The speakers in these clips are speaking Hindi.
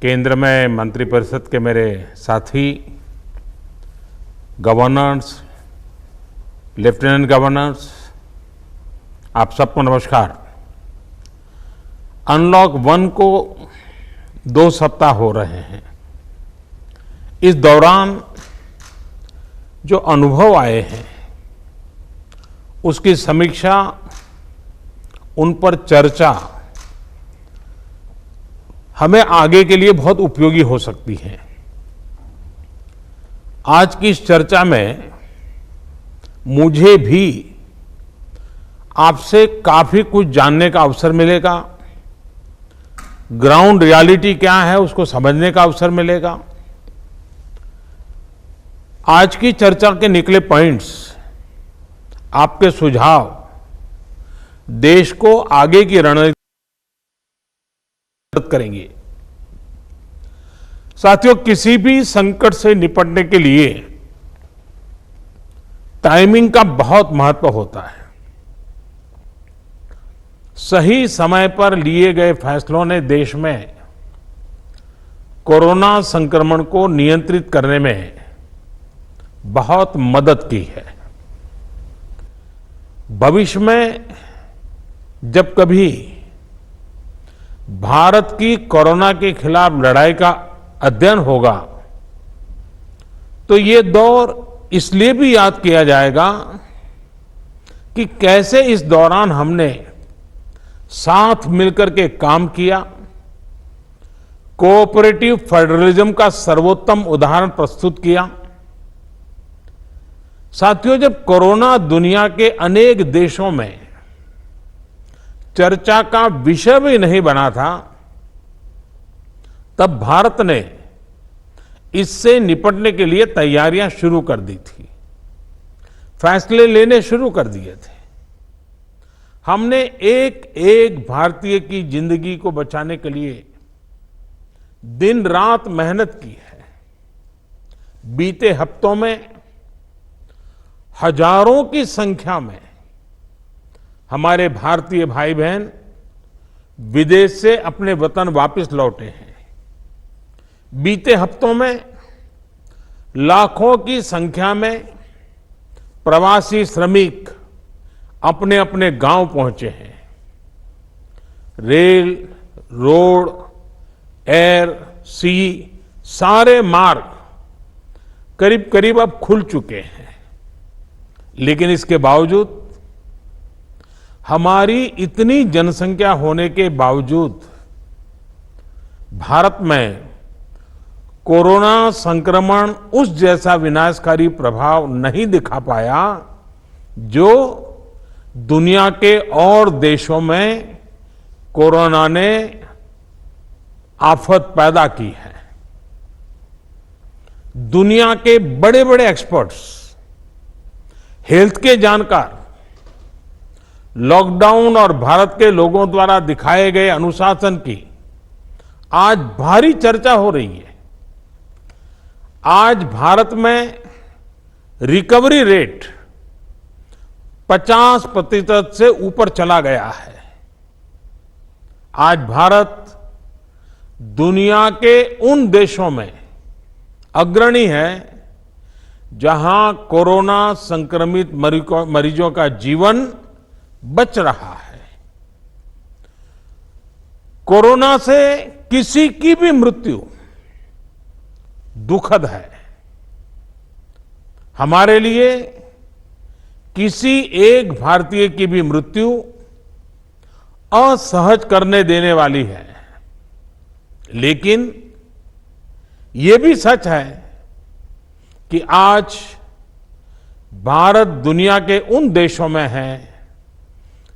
केंद्र में मंत्रिपरिषद के मेरे साथी, गवर्नर्स, लेफ्टिनेंट गवर्नर्स, आप सबको नमस्कार। अनलॉक 1 को 2 सप्ताह हो रहे हैं। इस दौरान जो अनुभव आए हैं उसकी समीक्षा, उन पर चर्चा हमें आगे के लिए बहुत उपयोगी हो सकती है। आज की इस चर्चा में मुझे भी आपसे काफी कुछ जानने का अवसर मिलेगा। ग्राउंड रियलिटी क्या है उसको समझने का अवसर मिलेगा। आज की चर्चा के निकले पॉइंट्स, आपके सुझाव देश को आगे की रणनीति मदद करेंगे। साथियों, किसी भी संकट से निपटने के लिए टाइमिंग का बहुत महत्व होता है। सही समय पर लिए गए फैसलों ने देश में कोरोना संक्रमण को नियंत्रित करने में बहुत मदद की है। भविष्य में जब कभी भारत की कोरोना के खिलाफ लड़ाई का अध्ययन होगा तो ये दौर इसलिए भी याद किया जाएगा कि कैसे इस दौरान हमने साथ मिलकर के काम किया, कोऑपरेटिव फेडरलिज्म का सर्वोत्तम उदाहरण प्रस्तुत किया। साथियों, जब कोरोना दुनिया के अनेक देशों में चर्चा का विषय भी नहीं बना था, तब भारत ने इससे निपटने के लिए तैयारियां शुरू कर दी थी, फैसले लेने शुरू कर दिए थे। हमने एक एक भारतीय की जिंदगी को बचाने के लिए दिन रात मेहनत की है। बीते हफ्तों में हजारों की संख्या में हमारे भारतीय भाई बहन विदेश से अपने वतन वापस लौटे हैं। बीते हफ्तों में लाखों की संख्या में प्रवासी श्रमिक अपने अपने गांव पहुंचे हैं। रेल, रोड, एयर, सी सारे मार्ग करीब करीब अब खुल चुके हैं। लेकिन इसके बावजूद, हमारी इतनी जनसंख्या होने के बावजूद भारत में कोरोना संक्रमण उस जैसा विनाशकारी प्रभाव नहीं दिखा पाया जो दुनिया के और देशों में कोरोना ने आफत पैदा की है। दुनिया के बड़े बड़े एक्सपर्ट्स, हेल्थ के जानकार, लॉकडाउन और भारत के लोगों द्वारा दिखाए गए अनुशासन की आज भारी चर्चा हो रही है। आज भारत में रिकवरी रेट 50% से ऊपर चला गया है। आज भारत दुनिया के उन देशों में अग्रणी है जहां कोरोना संक्रमित मरीजों का जीवन बच रहा है। कोरोना से किसी की भी मृत्यु दुखद है। हमारे लिए किसी एक भारतीय की भी मृत्यु असहज करने देने वाली है। लेकिन यह भी सच है कि आज भारत दुनिया के उन देशों में है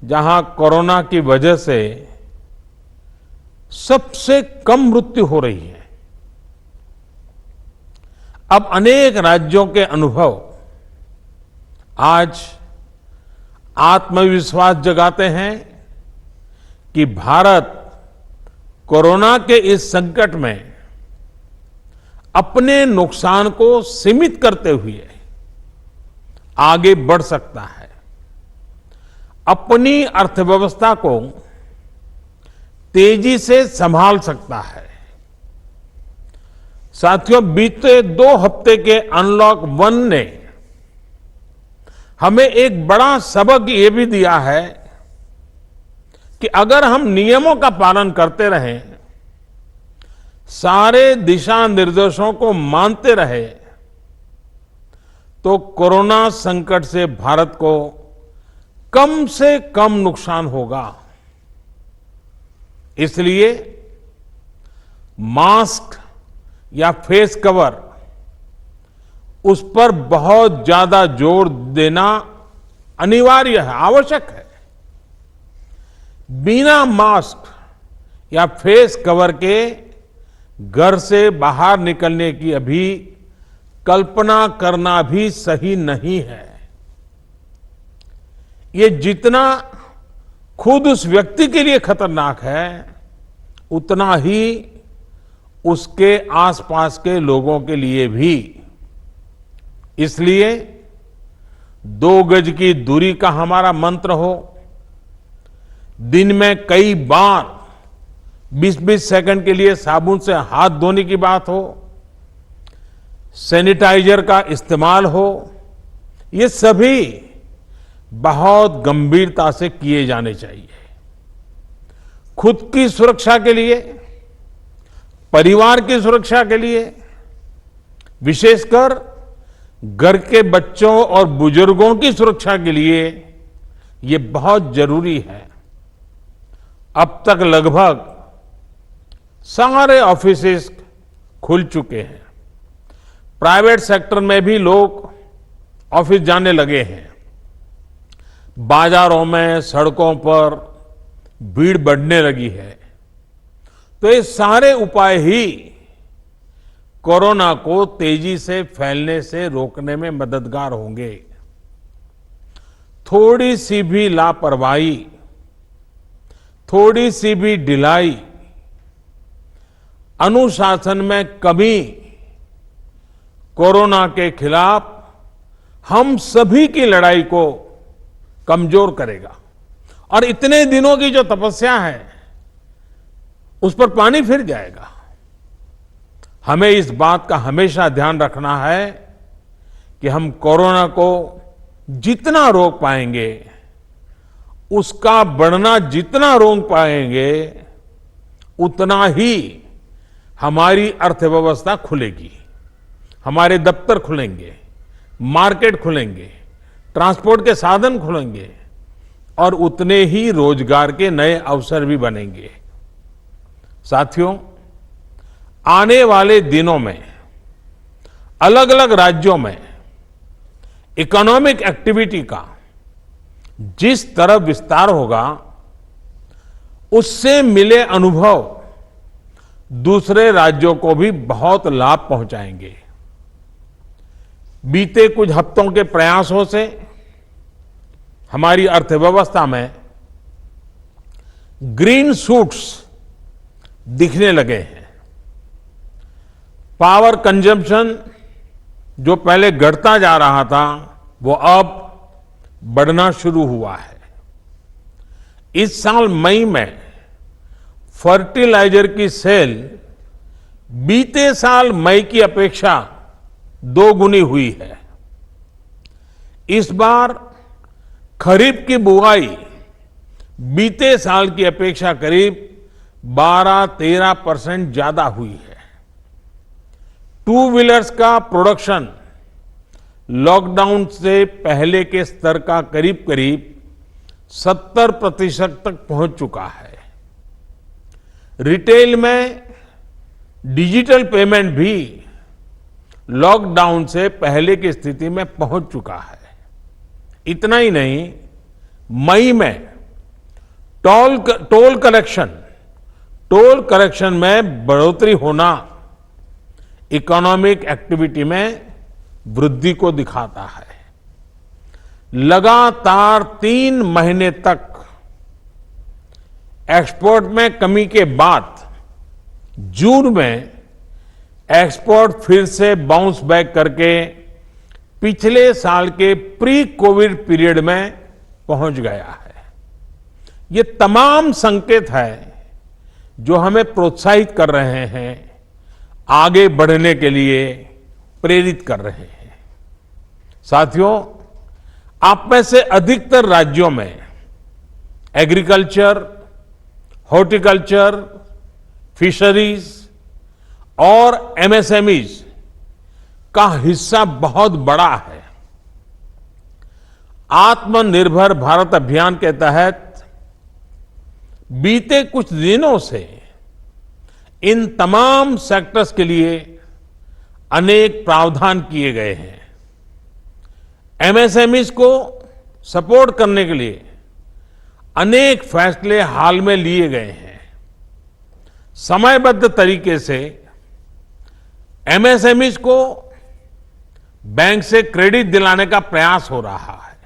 जहां कोरोना की वजह से सबसे कम मृत्यु हो रही है। अब अनेक राज्यों के अनुभव आज आत्मविश्वास जगाते हैं कि भारत कोरोना के इस संकट में अपने नुकसान को सीमित करते हुए आगे बढ़ सकता है, अपनी अर्थव्यवस्था को तेजी से संभाल सकता है। साथियों, बीते 2 हफ्ते के अनलॉक 1 ने हमें एक बड़ा सबक ये भी दिया है कि अगर हम नियमों का पालन करते रहें, सारे दिशा निर्देशों को मानते रहे, तो कोरोना संकट से भारत को कम से कम नुकसान होगा। इसलिए मास्क या फेस कवर, उस पर बहुत ज्यादा जोर देना अनिवार्य है, आवश्यक है। बिना मास्क या फेस कवर के घर से बाहर निकलने की अभी कल्पना करना भी सही नहीं है। ये जितना खुद उस व्यक्ति के लिए खतरनाक है, उतना ही उसके आसपास के लोगों के लिए भी। इसलिए 2 गज की दूरी का हमारा मंत्र हो, दिन में कई बार 20-20 सेकंड के लिए साबुन से हाथ धोने की बात हो, सैनिटाइजर का इस्तेमाल हो, ये सभी बहुत गंभीरता से किए जाने चाहिए। खुद की सुरक्षा के लिए, परिवार की सुरक्षा के लिए, विशेषकर घर के बच्चों और बुजुर्गों की सुरक्षा के लिए ये बहुत जरूरी है। अब तक लगभग सारे ऑफिसेस खुल चुके हैं। प्राइवेट सेक्टर में भी लोग ऑफिस जाने लगे हैं। बाजारों में, सड़कों पर भीड़ बढ़ने लगी है। तो ये सारे उपाय ही कोरोना को तेजी से फैलने से रोकने में मददगार होंगे। थोड़ी सी भी लापरवाही, थोड़ी सी भी ढिलाई, अनुशासन में कमी कोरोना के खिलाफ हम सभी की लड़ाई को कमजोर करेगा। और इतने दिनों की जो तपस्या है, उस पर पानी फिर जाएगा। हमें इस बात का हमेशा ध्यान रखना है कि हम कोरोना को जितना रोक पाएंगे, उसका बढ़ना जितना रोक पाएंगे, उतना ही हमारी अर्थव्यवस्था खुलेगी, हमारे दफ्तर खुलेंगे, मार्केट खुलेंगे, ट्रांसपोर्ट के साधन खुलेंगे और उतने ही रोजगार के नए अवसर भी बनेंगे। साथियों, आने वाले दिनों में अलग अलग राज्यों में इकोनॉमिक एक्टिविटी का जिस तरह विस्तार होगा, उससे मिले अनुभव दूसरे राज्यों को भी बहुत लाभ पहुंचाएंगे। बीते कुछ हफ्तों के प्रयासों से हमारी अर्थव्यवस्था में ग्रीन शूट्स दिखने लगे हैं। पावर कंजम्पशन जो पहले घटता जा रहा था, वो अब बढ़ना शुरू हुआ है। इस साल मई में फर्टिलाइजर की सेल बीते साल मई की अपेक्षा 2 गुनी हुई है। इस बार खरीफ की बुआई बीते साल की अपेक्षा करीब 12-13% ज्यादा हुई है। 2 व्हीलर्स का प्रोडक्शन लॉकडाउन से पहले के स्तर का करीब करीब 70% तक पहुंच चुका है। रिटेल में डिजिटल पेमेंट भी लॉकडाउन से पहले की स्थिति में पहुंच चुका है। इतना ही नहीं, मई में टोल कलेक्शन में बढ़ोतरी होना इकोनॉमिक एक्टिविटी में वृद्धि को दिखाता है। लगातार 3 महीने तक एक्सपोर्ट में कमी के बाद जून में एक्सपोर्ट फिर से बाउंस बैक करके पिछले साल के प्री कोविड पीरियड में पहुंच गया है। ये तमाम संकेत है जो हमें प्रोत्साहित कर रहे हैं आगे बढ़ने के लिए प्रेरित कर रहे हैं। साथियों, आप में से अधिकतर राज्यों में एग्रीकल्चर, हॉर्टिकल्चर, फिशरीज और एमएसएमईज का हिस्सा बहुत बड़ा है। आत्मनिर्भर भारत अभियान के तहत बीते कुछ दिनों से इन तमाम सेक्टर्स के लिए अनेक प्रावधान किए गए हैं। एमएसएमईज को सपोर्ट करने के लिए अनेक फैसले हाल में लिए गए हैं। समयबद्ध तरीके से एमएसएमईज को बैंक से क्रेडिट दिलाने का प्रयास हो रहा है।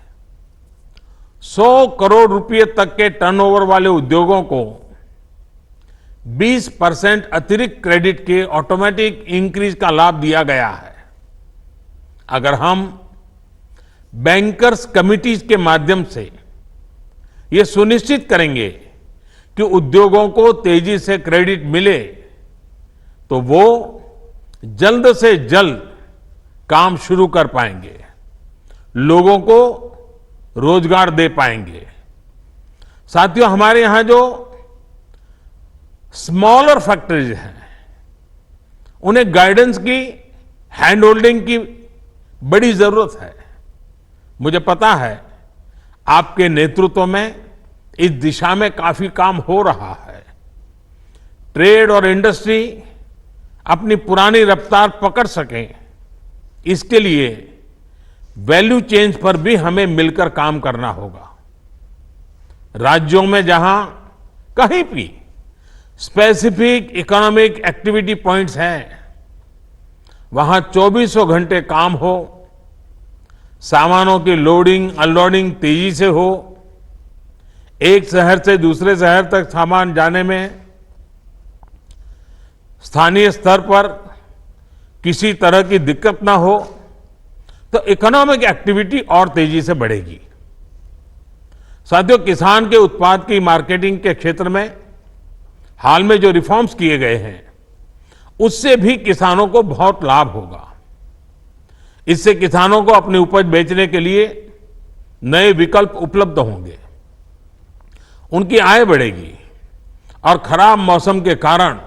100 करोड़ रुपए तक के टर्नओवर वाले उद्योगों को 20% अतिरिक्त क्रेडिट के ऑटोमेटिक इंक्रीज का लाभ दिया गया है। अगर हम बैंकर्स कमिटीज के माध्यम से ये सुनिश्चित करेंगे कि उद्योगों को तेजी से क्रेडिट मिले, तो वो जल्द से जल्द काम शुरू कर पाएंगे, लोगों को रोजगार दे पाएंगे। साथियों, हमारे यहां जो स्मॉलर फैक्ट्रीज हैं, उन्हें गाइडेंस की, हैंड होल्डिंग की बड़ी जरूरत है। मुझे पता है आपके नेतृत्व में इस दिशा में काफी काम हो रहा है। ट्रेड और इंडस्ट्री अपनी पुरानी रफ्तार पकड़ सकें, इसके लिए वैल्यू चेन्स पर भी हमें मिलकर काम करना होगा। राज्यों में जहां कहीं भी स्पेसिफिक इकोनॉमिक एक्टिविटी पॉइंट्स हैं, वहां 24 घंटे काम हो, सामानों की लोडिंग अनलोडिंग तेजी से हो, एक शहर से दूसरे शहर तक सामान जाने में स्थानीय स्तर पर किसी तरह की दिक्कत ना हो, तो इकोनॉमिक एक्टिविटी और तेजी से बढ़ेगी। साथियों, किसान के उत्पाद की मार्केटिंग के क्षेत्र में हाल में जो रिफॉर्म्स किए गए हैं, उससे भी किसानों को बहुत लाभ होगा। इससे किसानों को अपनी उपज बेचने के लिए नए विकल्प उपलब्ध होंगे, उनकी आय बढ़ेगी और खराब मौसम के कारण,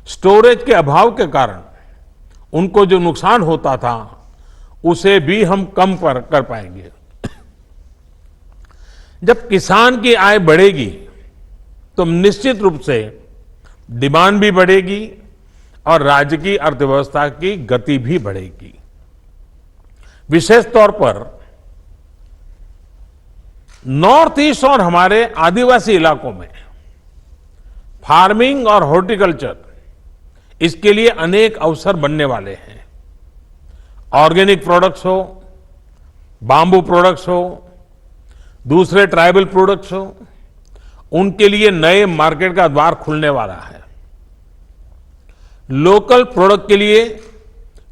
स्टोरेज के अभाव के कारण उनको जो नुकसान होता था, उसे भी हम कम कर पाएंगे। जब किसान की आय बढ़ेगी तो निश्चित रूप से डिमांड भी बढ़ेगी और राज्य की अर्थव्यवस्था की गति भी बढ़ेगी। विशेष तौर पर नॉर्थ ईस्ट और हमारे आदिवासी इलाकों में फार्मिंग और हॉर्टिकल्चर, इसके लिए अनेक अवसर बनने वाले हैं। ऑर्गेनिक प्रोडक्ट्स हो, बांबू प्रोडक्ट्स हो, दूसरे ट्राइबल प्रोडक्ट्स हो, उनके लिए नए मार्केट का द्वार खुलने वाला है। लोकल प्रोडक्ट के लिए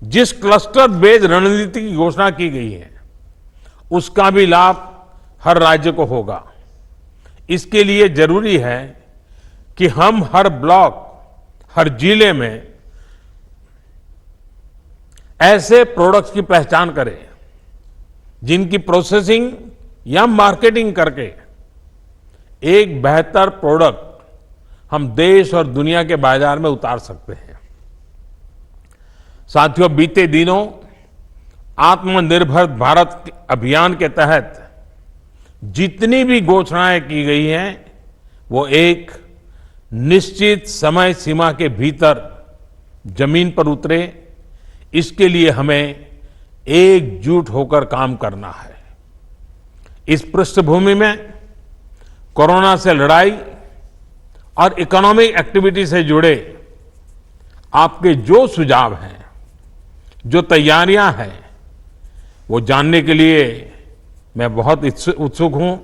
जिस क्लस्टर बेस्ड रणनीति की घोषणा की गई है, उसका भी लाभ हर राज्य को होगा। इसके लिए जरूरी है कि हम हर ब्लॉक, हर जिले में ऐसे प्रोडक्ट्स की पहचान करें जिनकी प्रोसेसिंग या मार्केटिंग करके एक बेहतर प्रोडक्ट हम देश और दुनिया के बाजार में उतार सकते हैं। साथियों, बीते दिनों आत्मनिर्भर भारत अभियान के तहत जितनी भी घोषणाएं की गई हैं, वो एक निश्चित समय सीमा के भीतर जमीन पर उतरे, इसके लिए हमें एकजुट होकर काम करना है। इस पृष्ठभूमि में कोरोना से लड़ाई और इकोनॉमिक एक्टिविटी से जुड़े आपके जो सुझाव हैं, जो तैयारियां हैं, वो जानने के लिए मैं बहुत उत्सुक हूं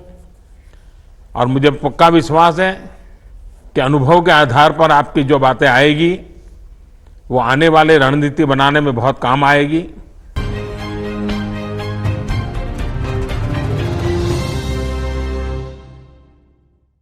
और मुझे पक्का विश्वास है कि अनुभव के आधार पर आपकी जो बातें आएगी, वो आने वाले रणनीति बनाने में बहुत काम आएगी।